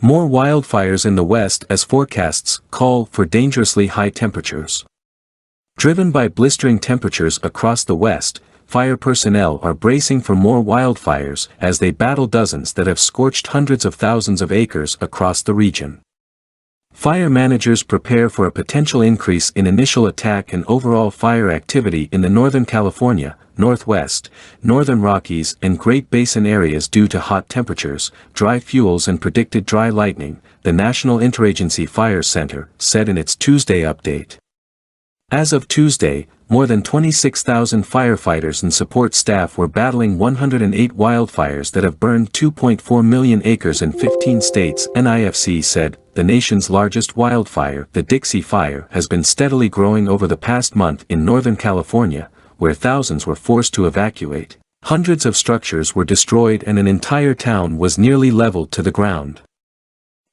More wildfires in the west as forecasts call for dangerously high temperatures. Driven by blistering temperatures across the west, fire personnel are bracing for more wildfires as they battle dozens that have scorched hundreds of thousands of acres across the region. Fire managers prepare for a potential increase in initial attack and overall fire activity in the Northern California, Northwest, Northern Rockies and Great Basin areas due to hot temperatures, dry fuels and predicted dry lightning, the National Interagency Fire Center said in its Tuesday update. As of Tuesday, more than 26,000 firefighters and support staff were battling 108 wildfires that have burned 2.4 million acres in 15 states. NIFC said, the nation's largest wildfire, the Dixie Fire, has been steadily growing over the past month in Northern California, where thousands were forced to evacuate. Hundreds of structures were destroyed and an entire town was nearly leveled to the ground.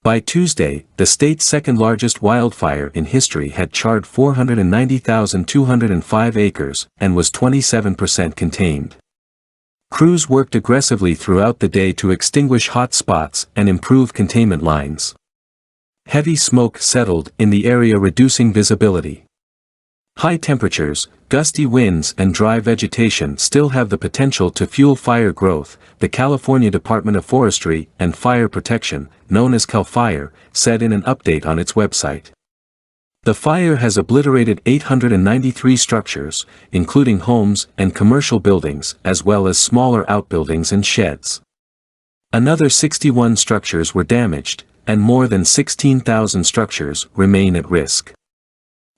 By Tuesday, the state's second-largest wildfire in history had charred 490,205 acres and was 27% contained. Crews worked aggressively throughout the day to extinguish hot spots and improve containment lines. Heavy smoke settled in the area, reducing visibility. High temperatures, gusty winds and dry vegetation still have the potential to fuel fire growth, the California Department of Forestry and Fire Protection, known as CAL FIRE, said in an update on its website. The fire has obliterated 893 structures, including homes and commercial buildings as well as smaller outbuildings and sheds. Another 61 structures were damaged, and more than 16,000 structures remain at risk.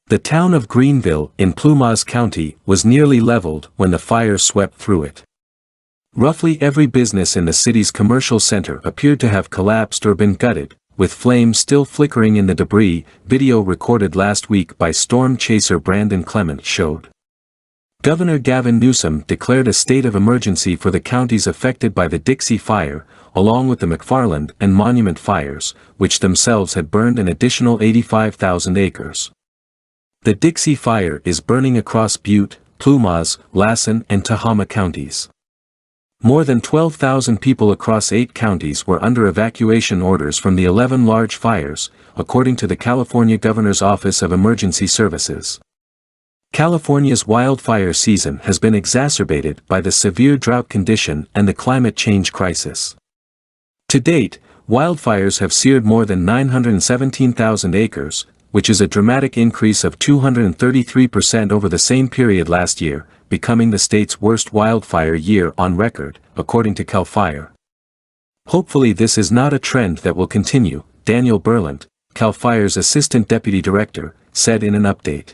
The town of Greenville in Plumas County was nearly leveled when the fire swept through it. Roughly every business in the city's commercial center appeared to have collapsed or been gutted, with flames still flickering in the debris. Video recorded last week by storm chaser Brandon Clement showed. Governor Gavin Newsom declared a state of emergency for the counties affected by the Dixie Fire, along with the McFarland and Monument fires, which themselves had burned an additional 85,000 acres. The Dixie Fire is burning across Butte, Plumas, Lassen and Tehama counties. More than 12,000 people across 8 counties were under evacuation orders from the 11 large fires, according to the California Governor's Office of Emergency Services. California's wildfire season has been exacerbated by the severe drought condition and the climate change crisis. To date, wildfires have seared more than 917,000 acres, which is a dramatic increase of 233% over the same period last year, becoming the state's worst wildfire year on record, according to CAL FIRE. Hopefully this is not a trend that will continue, Daniel Berlant, CAL FIRE's assistant deputy director, said in an update.